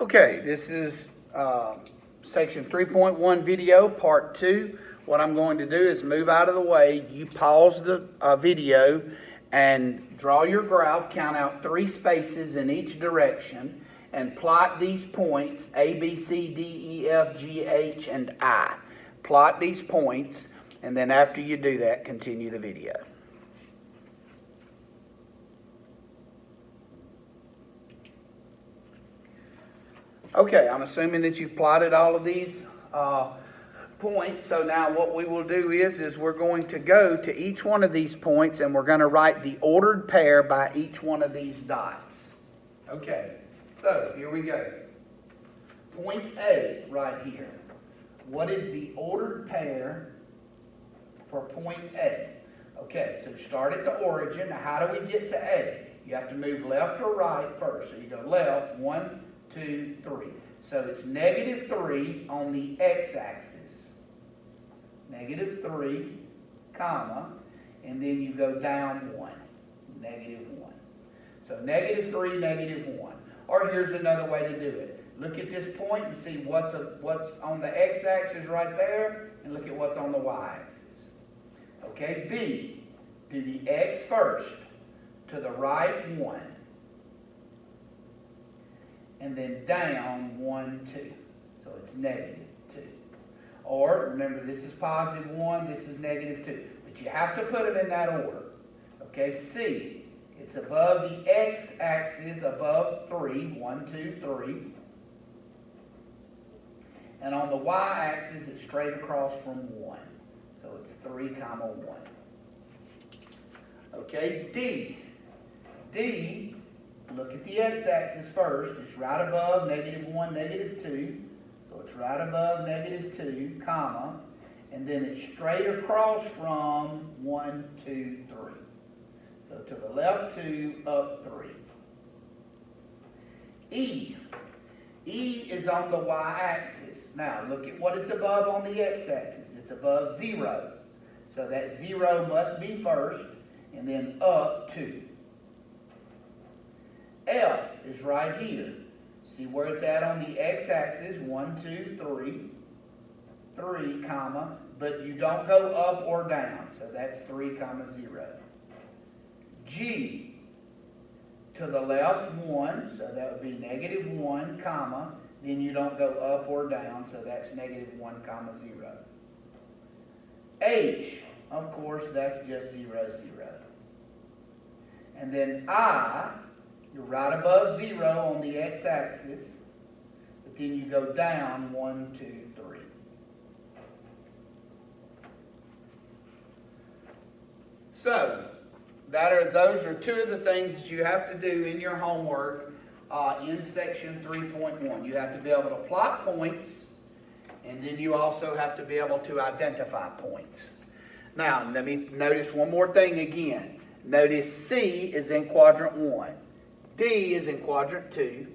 Okay, this is section 3.1 video, part 2. What I'm going to do is move out of the way. You pause the video and draw your graph, count out 3 spaces in each direction, and plot these points, A, B, C, D, E, F, G, H, and I. Plot these points, and then after you do that, continue the video. Okay, I'm assuming that you've plotted all of these points. So now what we will do is we're going to go to each one of these points and we're going to write the ordered pair by each one of these dots. Okay, so here we go. Point A right here. What is the ordered pair for point A? Okay, so start at the origin. Now how do we get to A? You have to move left or right first. So you go left, 1, 2, 3. So it's -3 on the x-axis. -3, comma, and then you go down 1, -1. So -3, -1. Or here's another way to do it. Look at this point and see what's on the x-axis right there, and look at what's on the y-axis. Okay, B, do the x first. To the right, 1. And then down 1, 2. So it's -2. Or, remember, this is +1, this is -2. But you have to put them in that order. Okay, C, it's above the x-axis, above 3, 1, 2, 3. And on the y-axis, it's straight across from 1. So it's 3, 1. Okay, D. D, look at the x-axis first. It's right above -1, -2. So it's right above -2, comma. And then it's straight across from 1, 2, 3. So to the left 2, up 3. E. E is on the y-axis. Now look at what it's above on the x-axis. It's above 0. So that 0 must be first, and then up 2. F is right here. See where it's at on the x-axis, 1, 2, 3. 3, comma, but you don't go up or down. So that's 3, 0. G, to the left 1, so that would be -1, comma, then you don't go up or down, so that's -1, 0. H, of course, that's just 0, 0. And then I, you're right above 0 on the x-axis, but then you go down 1, 2, 3. So, those are 2 of the things that you have to do in your homework in section 3.1. You have to be able to plot points, and then you also have to be able to identify points. Now, let me notice one more thing again. Notice C is in quadrant 1. D is in quadrant 2,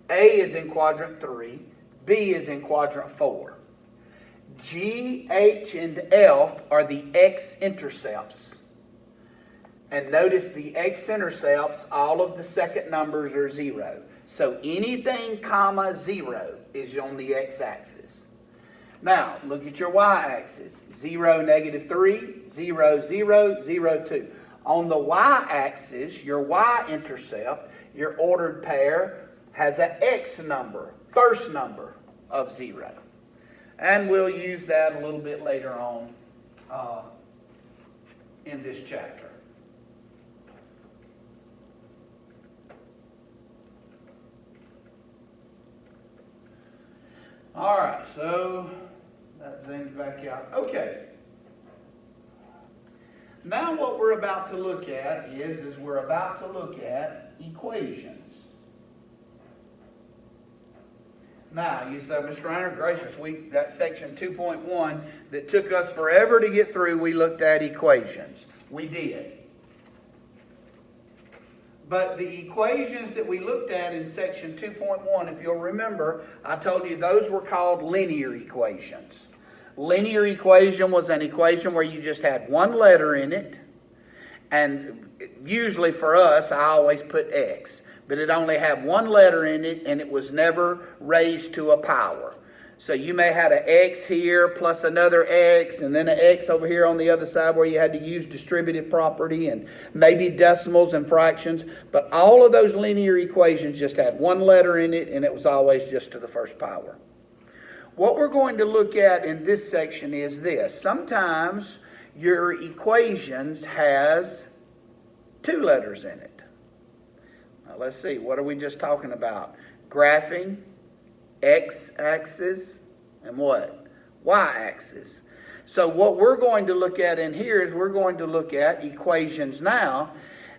A is in quadrant 3, B is in quadrant 4. G, H, and F are the x-intercepts. And notice the x-intercepts, all of the second numbers are 0. So anything comma 0 is on the x-axis. Now, look at your y-axis. 0, -3, 0, 0, 0, 2. On the y-axis, your y-intercept, your ordered pair, has an x number, first number of 0. And we'll use that a little bit later on in this chapter. All right, so that zooms back out. Okay. Now what we're about to look at is we're about to look at equations. Now, you say, Mr. Reiner, gracious, we got section 2.1 that took us forever to get through. We looked at equations. We did. But the equations that we looked at in section 2.1, if you'll remember, I told you those were called linear equations. Linear equation was an equation where you just had one letter in it, and usually for us, I always put x. but it only had one letter in it, and it was never raised to a power. So you may have an X here plus another X, and then an X over here on the other side where you had to use distributive property and maybe decimals and fractions. But all of those linear equations just had one letter in it, and it was always just to the first power. What we're going to look at in this section is this. Sometimes your equations has two letters in it. Now let's see, what are we just talking about? Graphing, x-axis, and what? Y-axis. So what we're going to look at in here is we're going to look at equations now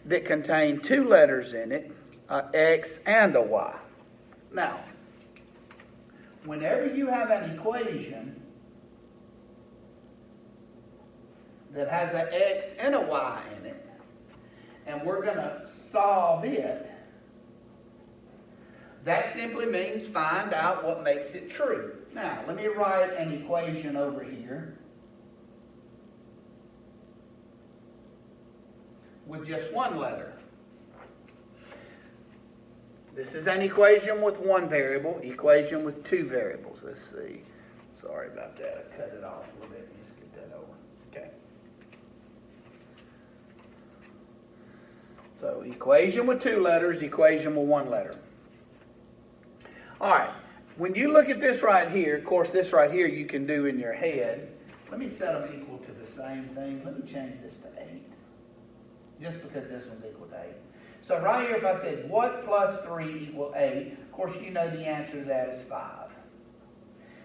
that contain two letters in it, a x and a y. Now, whenever you have an equation that has an x and a y in it, and we're going to solve it, that simply means find out what makes it true. Now, let me write an equation over here with just one letter. This is an equation with one variable, equation with two variables. Let's see. Sorry about that. I cut it off a little bit. Let's get that over. Okay. So, equation with two letters, equation with one letter. All right, when you look at this right here, of course, this right here you can do in your head. Let me set them equal to the same thing. Let me change this to 8, just because this one's equal to 8. So right here, if I said, what plus 3 equal 8, of course, you know the answer to that is 5.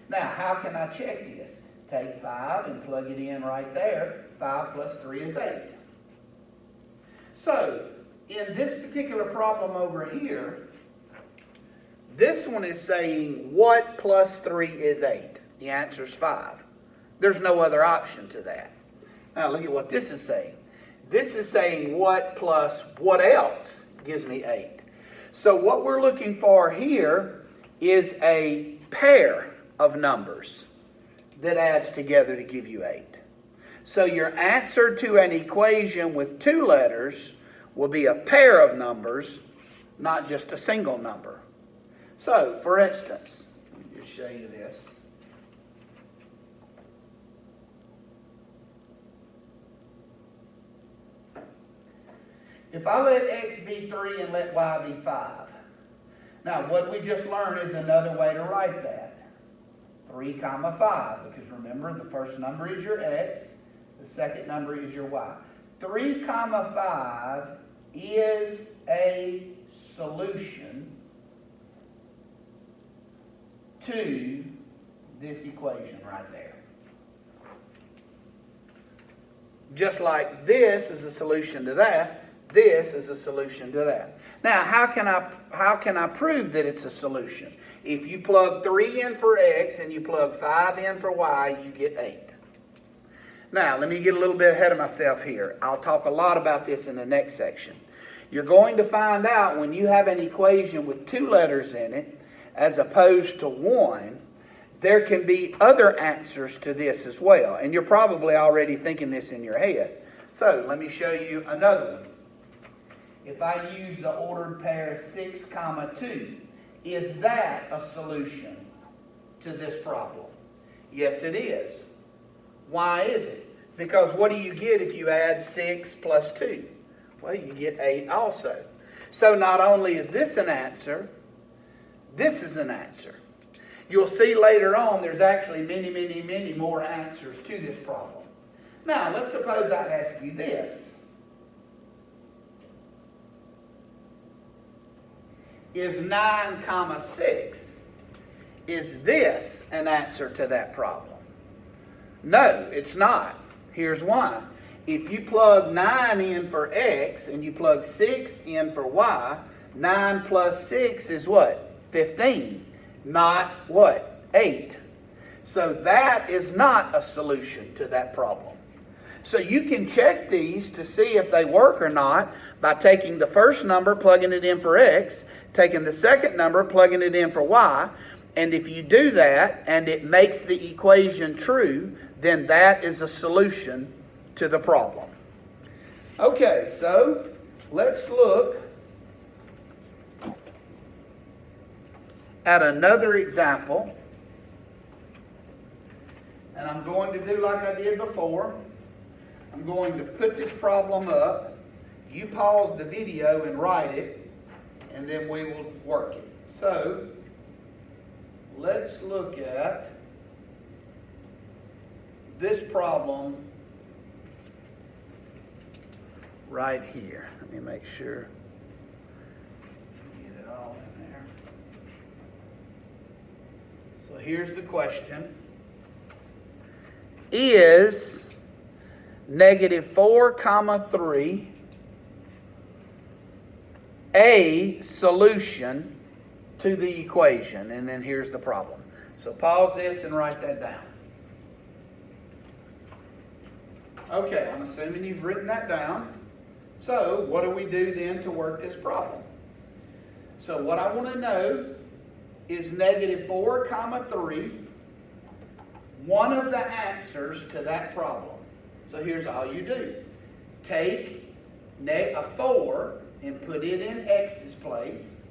Now, how can I check this? Take 5 and plug it in right there. 5 plus 3 is 8. So, in this particular problem over here, this one is saying what plus 3 is 8. The answer is 5. There's no other option to that. Now look at what this is saying. This is saying what plus what else gives me 8. So what we're looking for here is a pair of numbers that adds together to give you 8. So your answer to an equation with two letters will be a pair of numbers, not just a single number. So, for instance, let me just show you this. If I let x be 3 and let y be 5. Now, what we just learned is another way to write that. 3 comma 5, because remember, the first number is your x, the second number is your y. 3 comma 5 is a solution to this equation right there. Just like this is a solution to that, this is a solution to that. Now, how can I prove that it's a solution? If you plug 3 in for x and you plug 5 in for y, you get 8. Now, let me get a little bit ahead of myself here. I'll talk a lot about this in the next section. You're going to find out when you have an equation with two letters in it, as opposed to one, there can be other answers to this as well. And you're probably already thinking this in your head. So let me show you another one. If I use the ordered pair 6 comma 2, is that a solution to this problem? Yes, it is. Why is it? Because what do you get if you add 6 plus 2? Well, you get 8 also. So not only is this an answer, this is an answer. You'll see later on there's actually many, many, many more answers to this problem. Now, let's suppose I ask you this. Is 9 comma 6, is this an answer to that problem? No, it's not. Here's why. If you plug 9 in for x and you plug 6 in for y, 9 plus 6 is what? 15, not what? 8. So that is not a solution to that problem. So you can check these to see if they work or not by taking the first number, plugging it in for x, taking the second number, plugging it in for y, and if you do that and it makes the equation true, then that is a solution to the problem. Okay, so let's look at another example. And I'm going to do like I did before. I'm going to put this problem up. You pause the video and write it, and then we will work it. So, let's look at this problem right here. Let me make sure. Get it all in there. So here's the question. Is negative 4, 3 a solution to the equation? And then here's the problem. So pause this and write that down. Okay, I'm assuming you've written that down. So what do we do then to work this problem? So what I want to know is negative 4, 3, one of the answers to that problem. So here's all you do. Take a 4 and put it in x's place.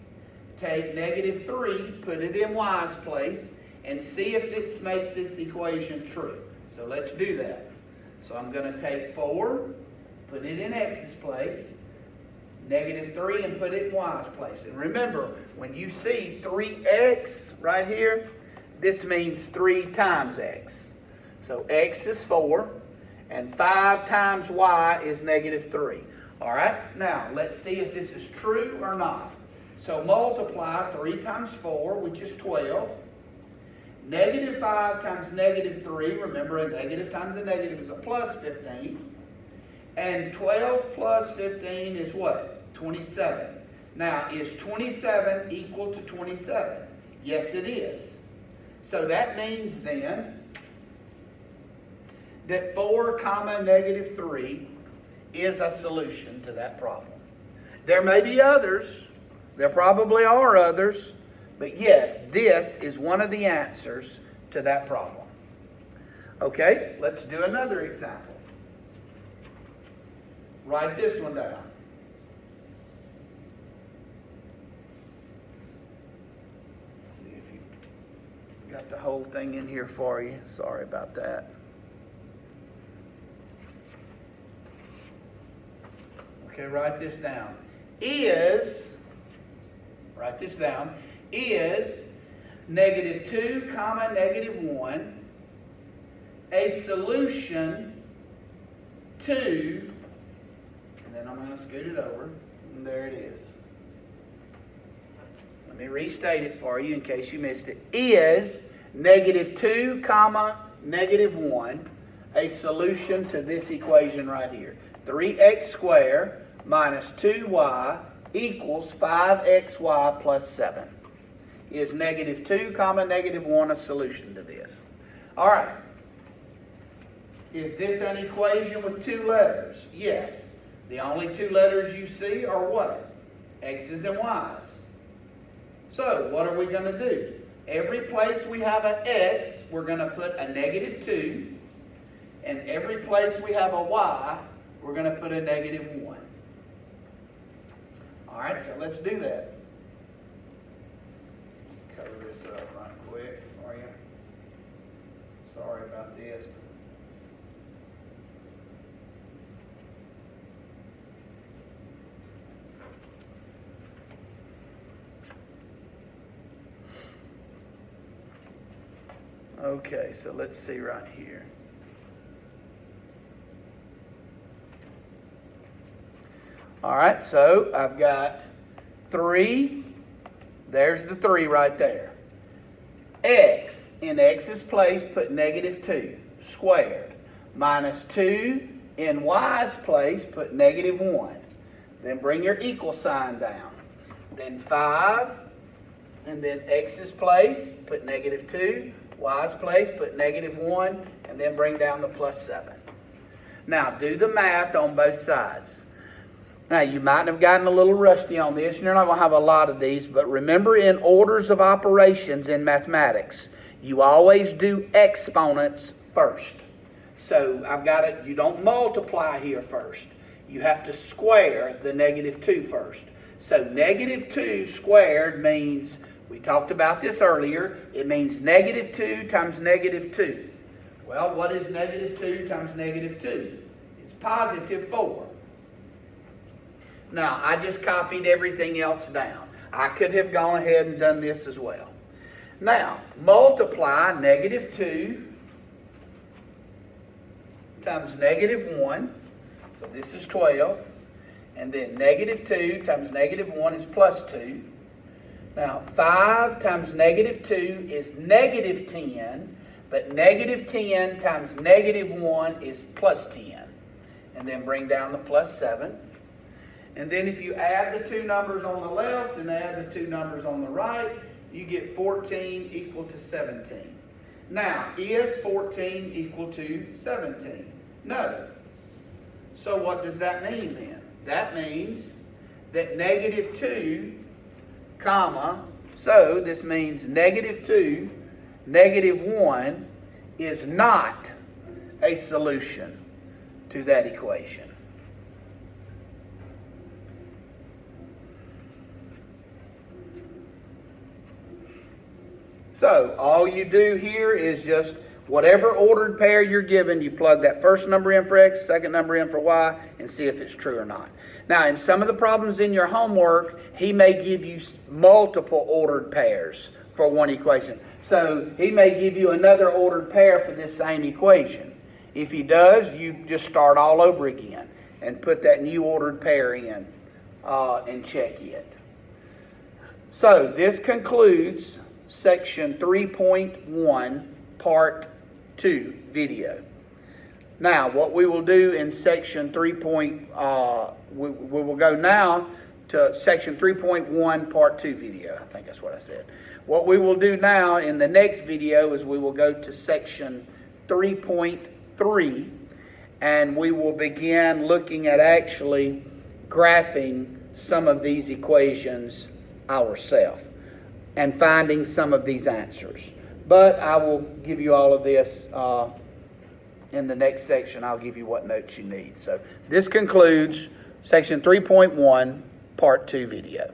Take negative 3, put it in y's place, and see if this makes this equation true. So let's do that. So I'm going to take 4, put it in x's place, negative 3, and put it in y's place. And remember, when you see 3x right here, this means 3 times x. So x is 4, and 5 times y is negative 3. All right? Now, let's see if this is true or not. So multiply 3 times 4, which is 12. Negative 5 times negative 3, remember a negative times a negative is a plus 15. And 12 plus 15 is what? 27. Now, is 27 equal to 27? Yes, it is. So that means then that 4, negative 3 is a solution to that problem. There may be others. There probably are others. But yes, this is one of the answers to that problem. Okay, let's do another example. Write this one down. Let's see if you got the whole thing in here for you. Sorry about that. Okay, write this down. Write this down. Is negative 2, negative 1 a solution to, and then I'm going to scoot it over, and there it is. Let me restate it for you in case you missed it. Is negative 2, negative 1 a solution to this equation right here? 3x squared minus 2y equals 5xy plus 7. Is negative 2, negative 1 a solution to this? All right. Is this an equation with 2 letters? Yes. The only 2 letters you see are what? X's and Y's. So, what are we going to do? Every place we have an X, we're going to put a negative 2. And every place we have a Y, we're going to put a negative 1. All right, so let's do that. Cover this up right quick for you. Sorry about this. Okay, so let's see right here. All right, so I've got 3. There's the 3 right there. X, in x's place, put negative 2 squared. Minus 2, in y's place, put negative 1. Then bring your equal sign down. Then 5, and then x's place, put negative 2. Y's place, put negative 1, and then bring down the plus 7. Now, do the math on both sides. Now, you might have gotten a little rusty on this, and you're not going to have a lot of these, but remember in orders of operations in mathematics, you always do exponents first. So, I've got it, you don't multiply here first. You have to square the negative 2 first. So, negative 2 squared means We talked about this earlier. It means negative 2 times negative 2. Well, what is negative 2 times negative 2? It's positive 4. Now, I just copied everything else down. I could have gone ahead and done this as well. Now, multiply negative 2 times negative 1. So this is 12. And then negative 2 times negative 1 is plus 2. Now, 5 times negative 2 is negative 10. But negative 10 times negative 1 is plus 10. And then bring down the plus 7. And then if you add the two numbers on the left and add the two numbers on the right, you get 14 equal to 17. Now, is 14 equal to 17? No. So what does that mean then? That means that negative 2, comma, so this means negative 2, negative 1 is not a solution to that equation. So all you do here is just whatever ordered pair you're given, you plug that first number in for x, second number in for y, and see if it's true or not. Now, in some of the problems in your homework, he may give you multiple ordered pairs for one equation. So he may give you another ordered pair for this same equation. If he does, you just start all over again and put that new ordered pair in and check it. So this concludes Section 3.1, Part 2 video. Now, what we will do in Section 3. We will go now to Section 3.1, Part 2 video. I think that's what I said. What we will do now in the next video is we will go to Section 3.3, and we will begin looking at actually graphing some of these equations ourselves and finding some of these answers. But I will give you all of this in the next section. I'll give you what notes you need. So this concludes Section 3.1, Part 2 video.